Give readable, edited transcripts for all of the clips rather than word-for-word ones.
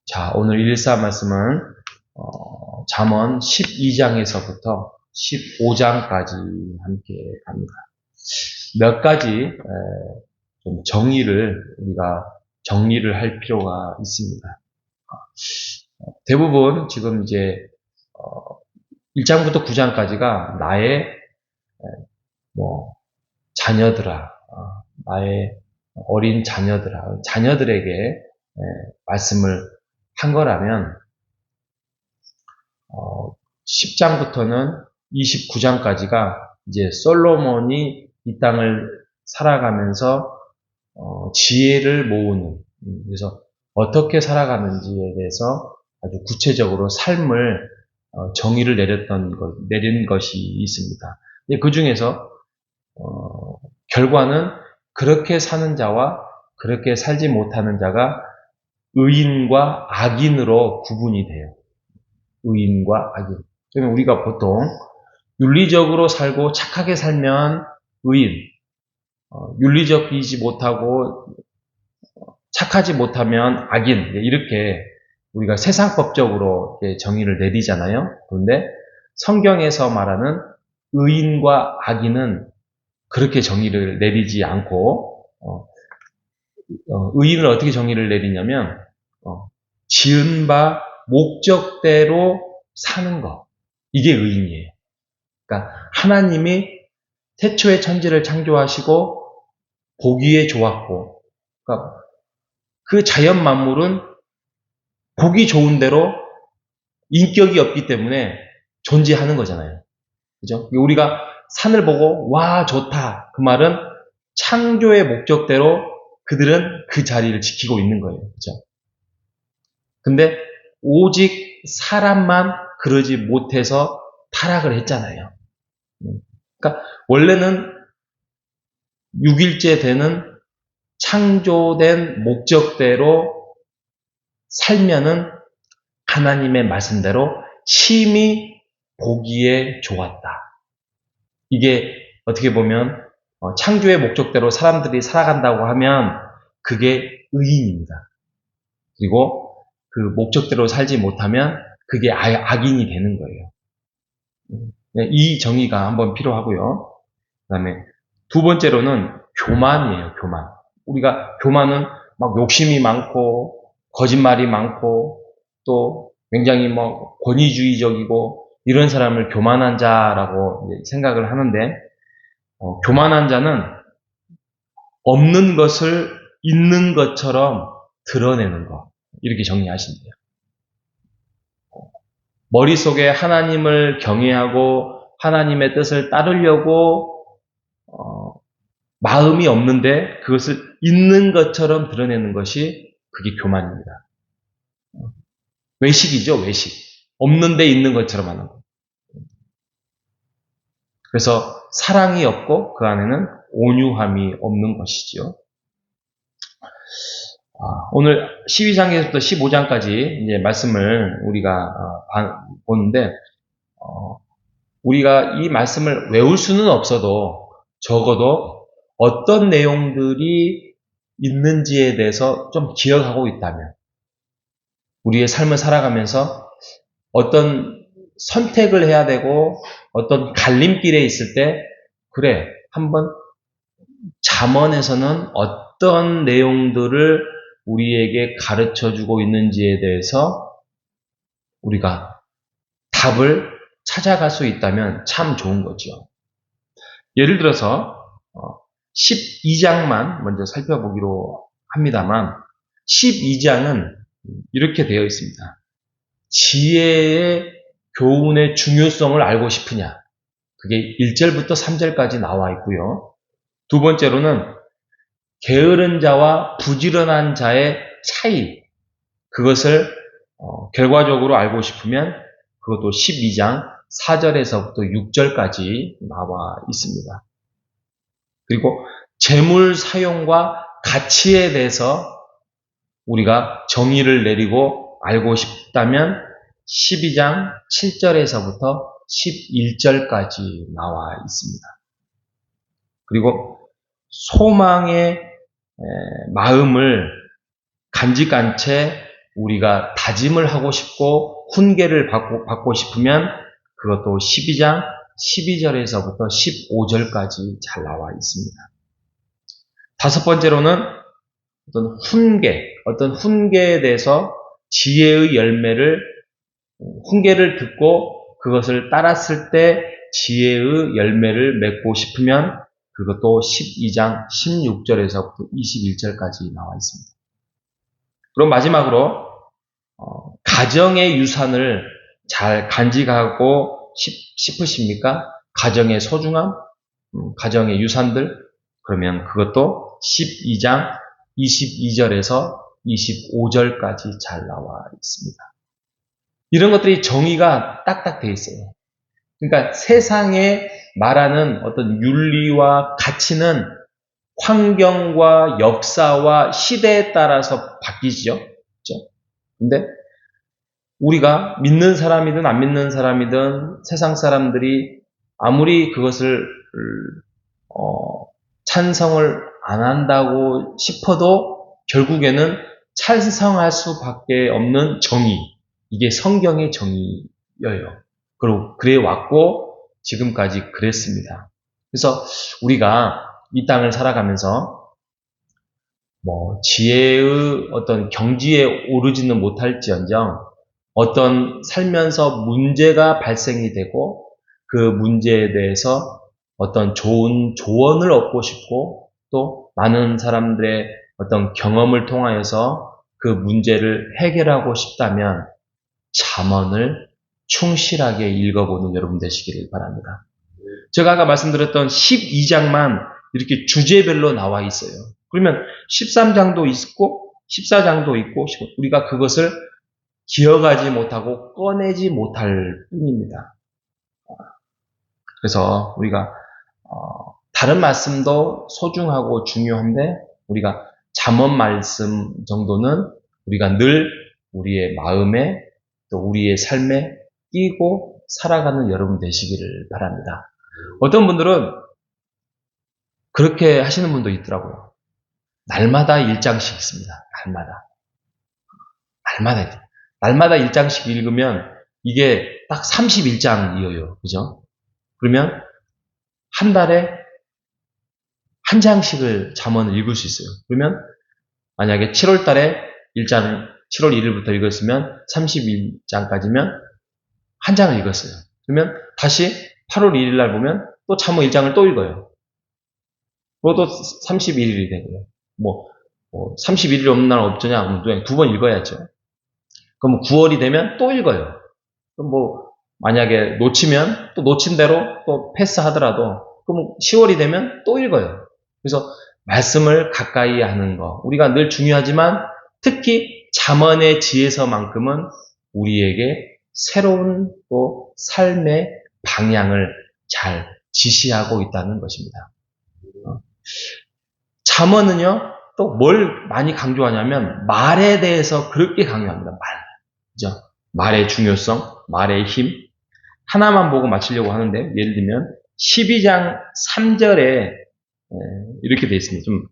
자, 오늘 114 말씀은 잠언 12장에서부터 15장까지 함께 갑니다. 몇 가지 좀 우리가 정리를 할 필요가 있습니다. 대부분 지금 이제 1장부터 9장까지가 나의 자녀들아, 나의 어린 자녀들에게 말씀을 한 거라면 10장부터는 29장까지가 이제 솔로몬이 이 땅을 살아가면서 지혜를 모으는, 그래서 어떻게 살아가는지에 대해서 아주 구체적으로 삶을 정의를 내린 것이 있습니다. 그 중에서 결과는 그렇게 사는 자와 그렇게 살지 못하는 자가 의인과 악인으로 구분이 돼요. 의인과 악인. 그러면 우리가 보통 윤리적으로 살고 착하게 살면 의인, 윤리적이지 못하고 착하지 못하면 악인, 이렇게 우리가 세상법적으로 정의를 내리잖아요. 그런데 성경에서 말하는 의인과 악인은 그렇게 정의를 내리지 않고 의인을 어떻게 정의를 내리냐면 지은 바 목적대로 사는 것, 이게 의인이에요. 그러니까 하나님이 태초에 천지를 창조하시고 보기에 좋았고, 그러니까 그 자연 만물은 보기 좋은 대로 인격이 없기 때문에 존재하는 거잖아요. 그죠? 우리가 산을 보고 와 좋다, 그 말은 창조의 목적대로 그들은 그 자리를 지키고 있는 거예요. 그죠? 근데 오직 사람만 그러지 못해서 타락을 했잖아요. 그러니까 원래는 6일째 되는 창조된 목적대로 살면은 하나님의 말씀대로 심히 보기에 좋았다. 이게 어떻게 보면 창조의 목적대로 사람들이 살아간다고 하면 그게 의인입니다. 그리고 그 목적대로 살지 못하면 그게 악인이 되는 거예요. 이 정의가 한번 필요하고요. 그 다음에 두 번째로는 교만이에요. 교만. 우리가 교만은 막 욕심이 많고 거짓말이 많고 또 굉장히 권위주의적이고 이런 사람을 교만한 자라고 생각을 하는데 교만한 자는 없는 것을 있는 것처럼 드러내는 것, 이렇게 정리하신대요. 머릿속에 하나님을 경외하고 하나님의 뜻을 따르려고 마음이 없는데 그것을 있는 것처럼 드러내는 것이 그게 교만입니다. 외식이죠, 외식. 없는데 있는 것처럼 하는 것. 그래서 사랑이 없고 그 안에는 온유함이 없는 것이죠. 오늘 12장에서부터 15장까지 이제 말씀을 우리가 보는데 우리가 이 말씀을 외울 수는 없어도 적어도 어떤 내용들이 있는지에 대해서 좀 기억하고 있다면 우리의 삶을 살아가면서 어떤 선택을 해야 되고 어떤 갈림길에 있을 때 그래, 한번 잠언에서는 어떤 내용들을 우리에게 가르쳐주고 있는지에 대해서 우리가 답을 찾아갈 수 있다면 참 좋은 거죠. 예를 들어서 12장만 먼저 살펴보기로 합니다만 12장은 이렇게 되어 있습니다. 지혜의 교훈의 중요성을 알고 싶으냐? 그게 1절부터 3절까지 나와 있고요. 두 번째로는 게으른 자와 부지런한 자의 차이, 그것을 결과적으로 알고 싶으면 그것도 12장 4절에서부터 6절까지 나와 있습니다. 그리고 재물 사용과 가치에 대해서 우리가 정의를 내리고 알고 싶다면 12장 7절에서부터 11절까지 나와 있습니다. 그리고 소망의 마음을 간직한 채 우리가 다짐을 하고 싶고 훈계를 받고 싶으면 그것도 12장 12절에서부터 15절까지 잘 나와 있습니다. 다섯 번째로는 어떤 훈계에 대해서 지혜의 열매를, 훈계를 듣고 그것을 따랐을 때 지혜의 열매를 맺고 싶으면 그것도 12장 16절에서부터 21절까지 나와 있습니다. 그럼 마지막으로 가정의 유산을 잘 간직하고 싶으십니까? 가정의 소중함, 가정의 유산들, 그러면 그것도 12장 22절에서 25절까지 잘 나와 있습니다. 이런 것들이 정의가 딱딱 되어 있어요. 그러니까 세상에 말하는 어떤 윤리와 가치는 환경과 역사와 시대에 따라서 바뀌죠. 그렇죠? 근데 우리가 믿는 사람이든 안 믿는 사람이든 세상 사람들이 아무리 그것을 찬성을 안 한다고 싶어도 결국에는 찬성할 수밖에 없는 정의, 이게 성경의 정의예요. 그리고 그래 왔고 지금까지 그랬습니다. 그래서 우리가 이 땅을 살아가면서 지혜의 어떤 경지에 오르지는 못할지언정 어떤 살면서 문제가 발생이 되고 그 문제에 대해서 어떤 좋은 조언을 얻고 싶고 또 많은 사람들의 어떤 경험을 통하여서 그 문제를 해결하고 싶다면 잠언을 충실하게 읽어보는 여러분 되시기를 바랍니다. 제가 아까 말씀드렸던 12장만 이렇게 주제별로 나와 있어요. 그러면 13장도 있고 14장도 있고 우리가 그것을 기억하지 못하고 꺼내지 못할 뿐입니다. 그래서 우리가 다른 말씀도 소중하고 중요한데 우리가 잠언 말씀 정도는 우리가 늘 우리의 마음에 또 우리의 삶에 끼고 살아가는 여러분 되시기를 바랍니다. 어떤 분들은 그렇게 하시는 분도 있더라고요. 날마다 1장씩 있습니다. 날마다 1장씩 읽으면 이게 딱 31장이에요. 그죠? 그러면 한 달에 한 장씩을 잠언을 읽을 수 있어요. 그러면 만약에 7월 달에 1장, 7월 1일부터 읽었으면 31장까지면 한 장을 읽었어요. 그러면 다시 8월 1일 날 보면 또 잠언 1장을 또 읽어요. 그것도 31일이 되고요. 31일이 없는 날 없잖냐? 그럼 두 번 읽어야죠. 그럼 9월이 되면 또 읽어요. 그럼 만약에 놓치면 또 놓친 대로 또 패스하더라도 그럼 10월이 되면 또 읽어요. 그래서 말씀을 가까이 하는 거 우리가 늘 중요하지만 특히 잠언의 지혜서만큼은 우리에게 새로운 또 삶의 방향을 잘 지시하고 있다는 것입니다. 잠언은요 또 뭘 많이 강조하냐면 말에 대해서 그렇게 강조합니다. 그죠? 말의 중요성, 말의 힘 하나만 보고 마치려고 하는데 예를 들면 12장 3절에 이렇게 되어 있습니다. 좀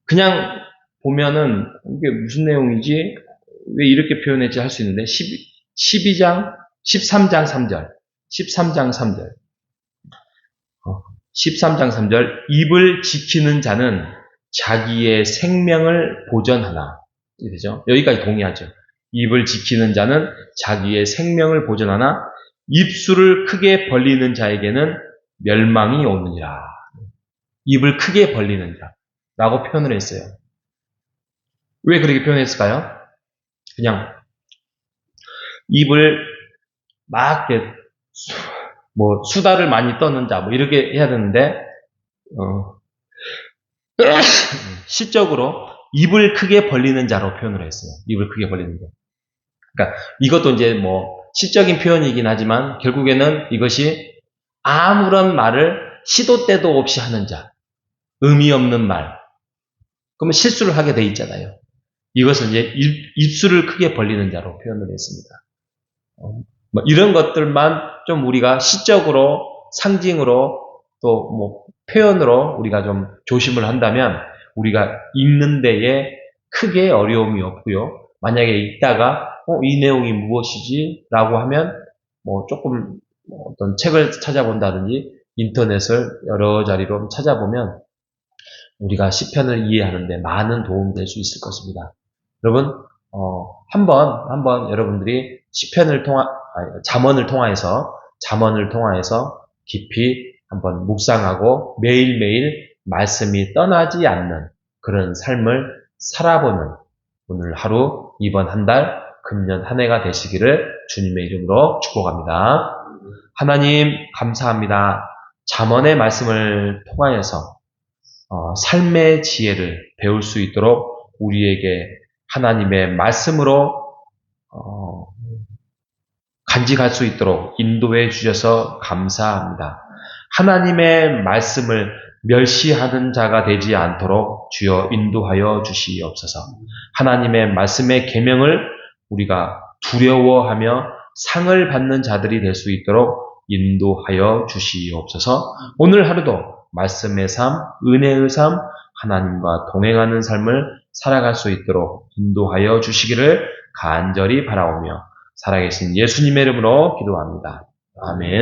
그냥 보면은 이게 무슨 내용이지? 왜 이렇게 표현했지 할 수 있는데 13장 3절 13장 3절 입을 지키는 자는 자기의 생명을 보전하나 되죠? 여기까지 동의하죠. 입을 지키는 자는 자기의 생명을 보전하나 입술을 크게 벌리는 자에게는 멸망이 오느니라. 입을 크게 벌리는 자라고 표현을 했어요. 왜 그렇게 표현했을까요? 그냥 입을 막 이렇게 수다를 많이 떠는 자 이렇게 해야 되는데 시적으로 입을 크게 벌리는 자로 표현을 했어요. 입을 크게 벌리는 자. 그러니까 이것도 이제 시적인 표현이긴 하지만 결국에는 이것이 아무런 말을 시도 때도 없이 하는 자, 의미 없는 말. 그러면 실수를 하게 돼 있잖아요. 이것을 이제 입술을 크게 벌리는 자로 표현을 했습니다. 이런 것들만 좀 우리가 시적으로 상징으로 또 표현으로 우리가 좀 조심을 한다면 우리가 읽는 데에 크게 어려움이 없고요. 만약에 읽다가 이 내용이 무엇이지? 라고 하면 조금 어떤 책을 찾아본다든지 인터넷을 여러 자리로 찾아보면 우리가 시편을 이해하는데 많은 도움이 될 수 있을 것입니다. 여러분 한번 여러분들이 잠언을 통하여서 깊이 한번 묵상하고 매일매일 말씀이 떠나지 않는 그런 삶을 살아보는 오늘 하루, 이번 한 달, 금년 한 해가 되시기를 주님의 이름으로 축복합니다. 하나님 감사합니다. 잠언의 말씀을 통하여서 삶의 지혜를 배울 수 있도록 우리에게 하나님의 말씀으로 간직할 수 있도록 인도해 주셔서 감사합니다. 하나님의 말씀을 멸시하는 자가 되지 않도록 주여 인도하여 주시옵소서. 하나님의 말씀의 계명을 우리가 두려워하며 상을 받는 자들이 될 수 있도록 인도하여 주시옵소서. 오늘 하루도 말씀의 삶, 은혜의 삶, 하나님과 동행하는 삶을 살아갈 수 있도록 인도하여 주시기를 간절히 바라오며 살아계신 예수님의 이름으로 기도합니다. 아멘.